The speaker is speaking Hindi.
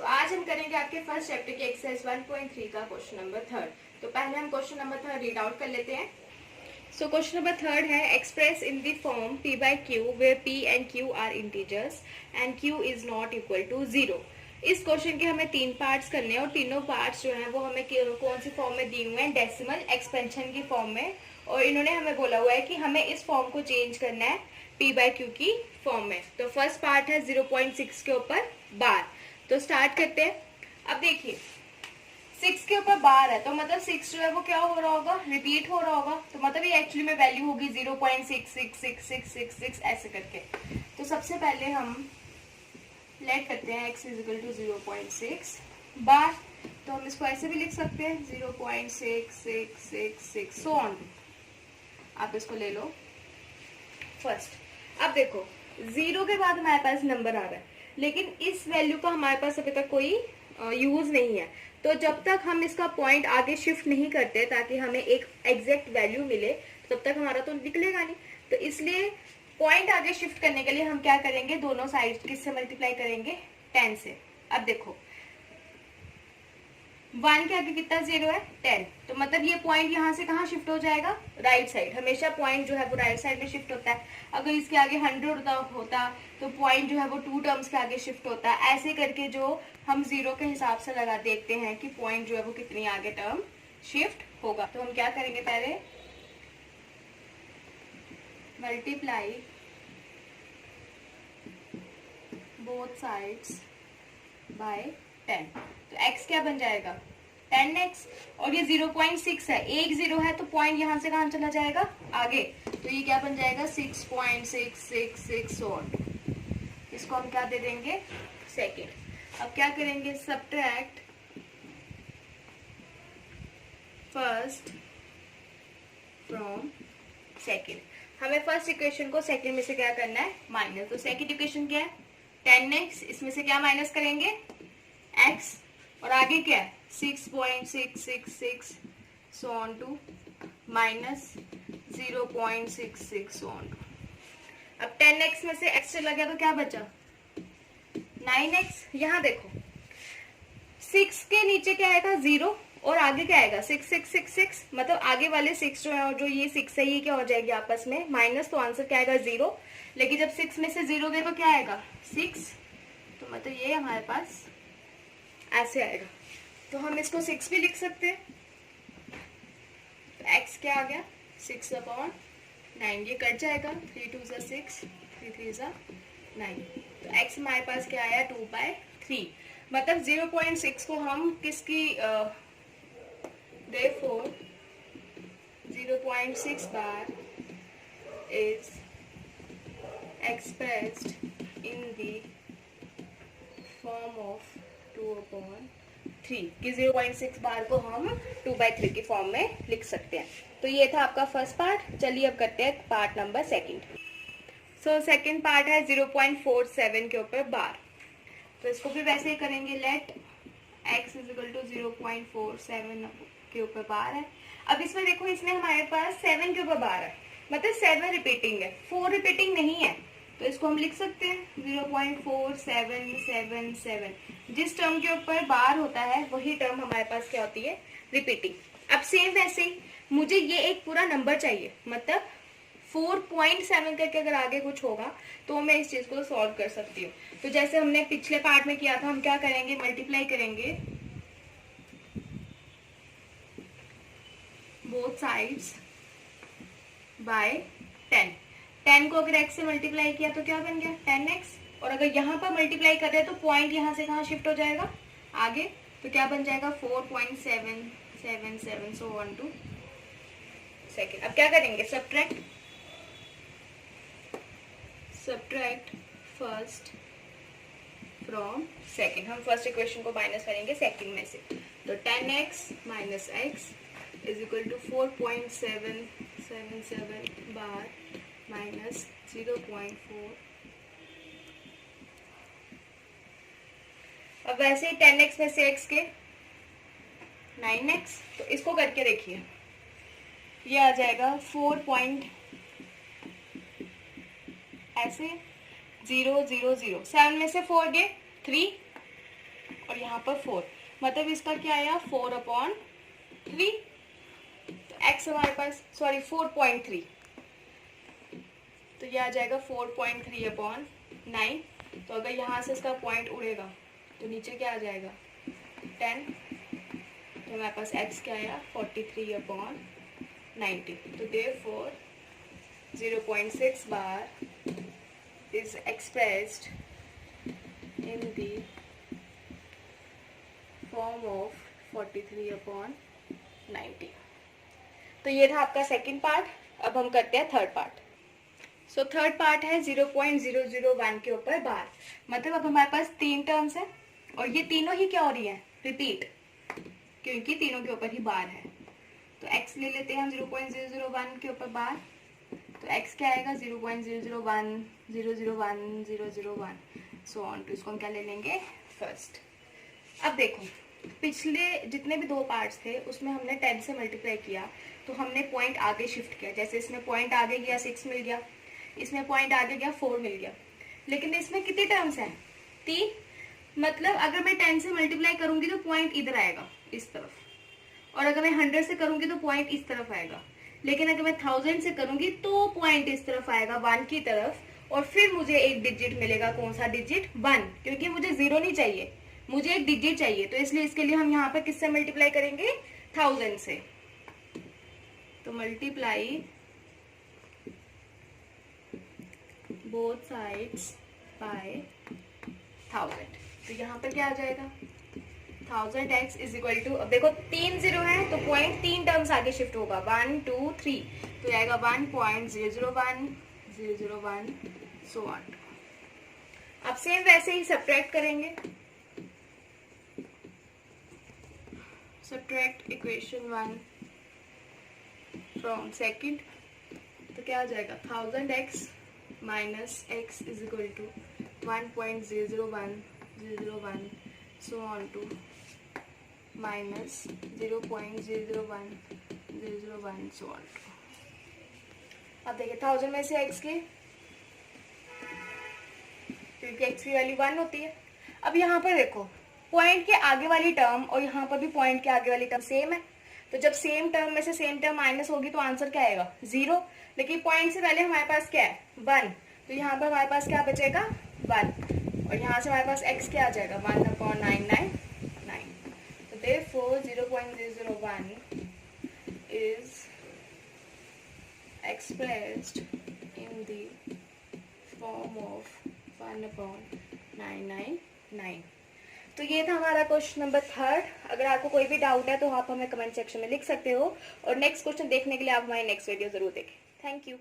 सो आज हम करेंगे आपके फर्स्ट चैप्टर के एक्सरसाइज 1.3 का क्वेश्चन नंबर 3। तो पहले हम क्वेश्चन नंबर 3 रीड आउट कर लेते हैं। सो क्वेश्चन नंबर 3 है express in the form p by q where p and q are integers and q is not equal to 0। इस क्वेश्चन के हमें 3 पार्ट्स करने हैं और तीनों पार्ट्स जो हैं वो हमें कौन सी फॉर्म में दिए हुए हैं, डेसिमल एक्सपेंशन की फॉर्म में। और इन्होंने हमें बोला हुआ है कि हमें इस फॉर्म को चेंज करना है p by q की फॉर्म में। तो फर्स्ट पार्ट है 0.6 के ऊपर बार। तो स्टार्ट करते हैं। अब देखिए 6 के ऊपर बार है तो मतलब 6 जो है वो क्या हो रहा होगा, रिपीट हो रहा होगा। तो मतलब ये एक्चुअली में वैल्यू होगी 0.66666 ऐसे करके। तो सबसे पहले हम लेट करते हैं x इज इक्वल टू 0.6 बार। तो हम इसको ऐसे भी लिख सकते हैं 0.6666 सो ऑन। आप इसको ले लो फर्स्ट। अब देखो 0 के बाद हमारे पास नंबर आ रहा है, लेकिन इस वैल्यू का हमारे पास अभी तक कोई यूज नहीं है। तो जब तक हम इसका पॉइंट आगे शिफ्ट नहीं करते ताकि हमें एक एग्जैक्ट वैल्यू मिले, तब तक हमारा तो निकलेगा नहीं। तो इसलिए पॉइंट आगे शिफ्ट करने के लिए हम क्या करेंगे, दोनों साइड किससे मल्टीप्लाई करेंगे, 10 से। अब देखो 1 के आगे कितना 0 है, 10। तो मतलब ये पॉइंट यहाँ से कहाँ शिफ्ट हो जाएगा, राइट साइड। हमेशा पॉइंट जो है वो राइट साइड में शिफ्ट होता है। अगर इसके आगे 100 होता तो पॉइंट जो है वो 2 टर्म्स के आगे शिफ्ट होता है। ऐसे करके जो हम 0 के हिसाब से लगा देखते हैं कि पॉइंट जो है वो कितनी आगे टर्म शिफ्ट होगा। तो हम क्या करेंगे, पहले मल्टीप्लाई बोथ साइड्स बाय 10। तो x क्या बन जाएगा, 10x। और ये 0.6 है, एक 0 है तो पॉइंट यहाँ से कहाँ चला जाएगा, आगे। तो ये क्या बन जाएगा 6.666 ऑन। इसको हम क्या दे देंगे, सेकेंड। अब क्या करेंगे, सब्ट्रैक्ट फर्स्ट फ्रॉम सेकेंड। हमें फर्स्ट इक्वेशन को सेकेंड में से क्या करना है, माइनस। तो सेकेंड इक्वेशन क्या है 10x, इसमें से क्या माइनस करेंगे, x। और आगे क्या है 6.666 so on to minus 0.66 so on to. अब 10x में से x चला गया तो क्या बचा 9x। यहाँ देखो 6 के नीचे क्या आएगा 0 और आगे क्या आएगा 6666, मतलब आगे वाले 6 जो है और जो ये 6 है ये क्या हो जाएगी आपस में माइनस। तो आंसर क्या आएगा 0। लेकिन जब 6 में से 0 गए तो क्या आएगा 6। तो मतलब ये हमारे पास ऐसे आएगा। तो हम इसको 6 भी लिख सकते हैं। तो x क्या आ गया 6/9, ये कट जाएगा 3 2 6 3 3 9। तो x हमारे पास क्या आया 2/3। मतलब 0.6 को हम किसकी therefore 0.6 bar is expressed in the form of 2/3 कि 0.6 बार को हम 2/3 की फॉर्म में लिख सकते हैं। तो ये था आपका फर्स्ट पार्ट। चलिए अब करते हैं part number second. So second part है 0.47 के ऊपर बार। तो इसको भी वैसे ही करेंगे, let x is equal to 0.47 के ऊपर बार है। अब इसमें देखो इसमें हमारे पास 7 के ऊपर बार है, मतलब 7 रिपीटिंग है, 4 रिपीटिंग नहीं है। तो इसको हम लिख सकते हैं 0.4777। जिस टर्म के ऊपर बार होता है वही टर्म हमारे पास क्या होती है, रिपीटिंग। अब सेम वैसे ही मुझे ये एक पूरा नंबर चाहिए, मतलब 4.7 करके अगर आगे कुछ होगा तो मैं इस चीज को सॉल्व कर सकती हूँ। तो जैसे हमने पिछले पार्ट में किया था, हम क्या करेंगे, मल्टीप्लाई करेंगे बोथ साइड्स बाय 10। 10 को अगर x से मल्टीप्लाई किया तो क्या बन गया 10x। और अगर यहाँ पर मल्टीप्लाई कर रहे हैं तो पॉइंट यहाँ से कहाँ शिफ्ट हो जाएगा, आगे। तो क्या बन जाएगा 4.777 सो ऑन टू सेकेंड। अब क्या करेंगे, सब्ट्रैक्ट फर्स्ट फ्रॉम सेकेंड। हम फर्स्ट इक्वेशन को माइनस करेंगे सेकेंड में से। तो 10x minus x is equal to 4.777 bar minus 0.4। अब वैसे ही 10x में से x के 9x। तो इसको करके देखिए, ये आ जाएगा 4 ऐसे 0 0 0। 7 में से 4 गए 3 और यहाँ पर 4, मतलब इसका क्या आया 4/3। तो x हमारे पास 4.3, तो ये आ जाएगा 4.3/9। तो अगर यहाँ से इसका पॉइंट उड़ेगा तो नीचे क्या आ जाएगा 10। तो हमारे पास x क्या आया 43/90। तो therefore 0.6 bar is expressed in the form of 43/90। तो ये था आपका सेकंड पार्ट। अब हम करते हैं third part. So third part है 0.001 के ऊपर बार, मतलब अब हमारे पास 3 टर्म्स है और ये तीनों ही क्या हो रही है रिपीट, क्योंकि तीनों के ऊपर ही बार है। तो x ले लेते हैं हम 0.001 के ऊपर बार। तो x क्या आएगा 0.001 001 001 सो ऑन। तो इसको हम क्या ले लेंगे फर्स्ट। अब देखो पिछले जितने भी 2 पार्ट्स थे उसमें हमने 10 से मल्टीप्लाई किया, तो हमने पॉइंट आगे शिफ्ट किया। जैसे इसमें पॉइंट आगे गया 6 मिल गया, इसमें पॉइंट आगे गया 4 मिल गया। लेकिन इसमें कितनी टर्म्स हैं 3, मतलब अगर मैं 10 से मल्टीप्लाई करूंगी तो पॉइंट इधर आएगा इस तरफ, और अगर मैं 100 से करूंगी तो पॉइंट इस तरफ आएगा। लेकिन अगर मैं 1000 से करूंगी तो पॉइंट इस तरफ आएगा 1 की तरफ, और फिर मुझे एक डिजिट मिलेगा। कौन सा डिजिट 1, क्योंकि मुझे 0 नहीं चाहिए, मुझे एक डिजिट चाहिए। तो इसलिए इसके लिए हम यहाँ पर किससे मल्टीप्लाई करेंगे 1000 से। तो मल्टीप्लाई बोथ साइड्स बाय 1000। तो यहाँ पर क्या आ जाएगा 1000x इज इक्वल टू, अब देखो 3 0 है तो पॉइंट 3 टर्म्स आगे शिफ्ट होगा 1 2 3, तो आएगा 1.001 001 सो ऑन। अब सेम वैसे ही सब्ट्रैक्ट करेंगे। सब्ट्रैक्ट इक्वेशन 1 फ्रॉम सेकंड, तो क्या आ जाएगा 1000x minus x is equal to 1.001 001 so on to minus 0.001 001 so on. अब देखिए 1000 में से x की, क्योंकि x की वैल्यू 1 होती है। अब यहाँ पर देखो पॉइंट के आगे वाली टर्म और यहाँ पर भी पॉइंट के आगे वाली टर्म सेम है, तो जब सेम टर्म में से सेम टर्म माइनस होगी तो आंसर क्या आएगा 0। लेकिन पॉइंट से पहले हमारे पास क्या है 1, तो यहाँ पर हमारे पास क्या बचेगा 1, और यहाँ से हमारे पास x क्या आ जाएगा 1/999। तो therefore 0.001 is expressed in the form of 1/999। तो ये था हमारा क्वेश्चन नंबर 3। अगर आपको कोई भी डाउट है तो आप हमें कमेंट सेक्शन में लिख सकते हो, और नेक्स्ट क्वेश्चन देखने के लिए आप हमारी नेक्स्ट वीडियो जरूर देखें। Thank you.